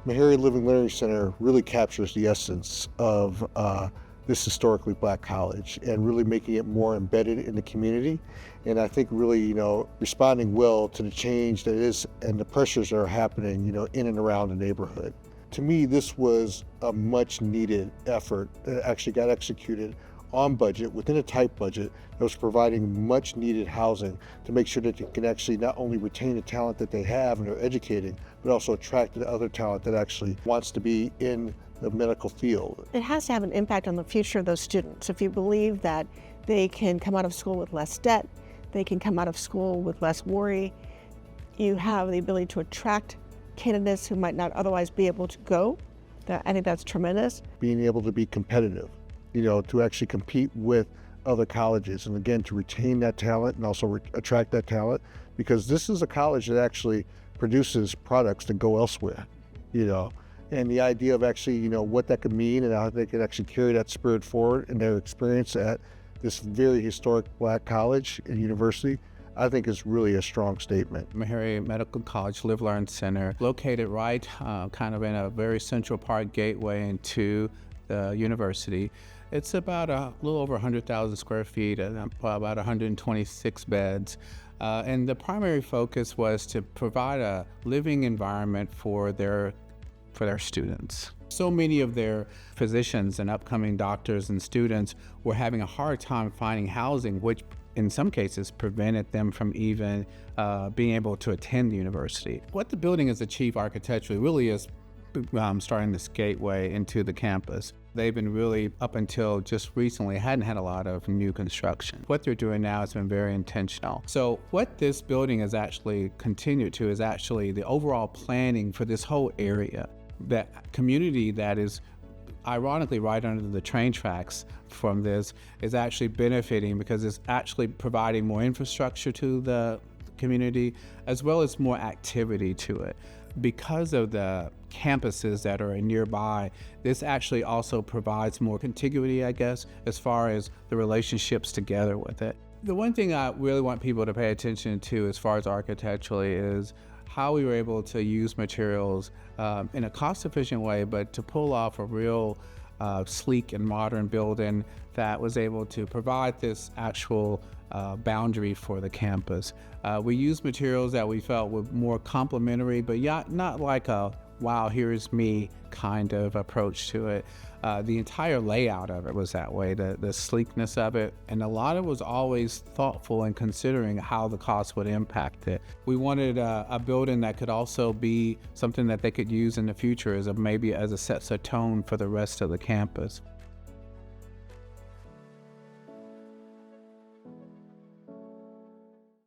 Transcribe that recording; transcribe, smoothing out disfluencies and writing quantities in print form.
Meharry Living Learning Center really captures the essence of this historically black college and really making it more embedded in the community. And I think really, responding well to the change that is and the pressures that are happening, in and around the neighborhood. To me, this was a much needed effort that actually got executed on budget, within a tight budget, that was providing much needed housing to make sure that they can actually not only retain the talent that they have and are educating, but also attract the other talent that actually wants to be in the medical field. It has to have an impact on the future of those students. If you believe that they can come out of school with less debt, they can come out of school with less worry, you have the ability to attract candidates who might not otherwise be able to go. I think that's tremendous. Being able to be competitive, to actually compete with other colleges, and again, to retain that talent and also attract that talent, because this is a college that actually produces products that go elsewhere, and the idea of actually, what that could mean and how they could actually carry that spirit forward in their experience at this very historic black college and university, I think is really a strong statement. Meharry Medical College Live Learn Center, located right kind of in a very central park gateway into the university. It's about a little over 100,000 square feet and about 126 beds. And the primary focus was to provide a living environment for their students. So many of their physicians and upcoming doctors and students were having a hard time finding housing, which in some cases prevented them from even being able to attend the university. What the building has achieved architecturally really is starting this gateway into the campus. They've been really, up until just recently, hadn't had a lot of new construction. What they're doing now has been very intentional. So what this building has actually continued to is actually the overall planning for this whole area. That community that is ironically right under the train tracks from this is actually benefiting because it's actually providing more infrastructure to the community as well as more activity to it. Because of the campuses that are nearby, this actually also provides more contiguity, I guess, as far as the relationships together with it. The one thing I really want people to pay attention to as far as architecturally is how we were able to use materials in a cost-efficient way, but to pull off a real sleek and modern building that was able to provide this actual boundary for the campus. We used materials that we felt were more complementary, but not like a wow, here's me kind of approach to it. The entire layout of it was that way, the sleekness of it, and a lot of it was always thoughtful in considering how the cost would impact it. We wanted a building that could also be something that they could use in the future maybe as a sets a tone for the rest of the campus.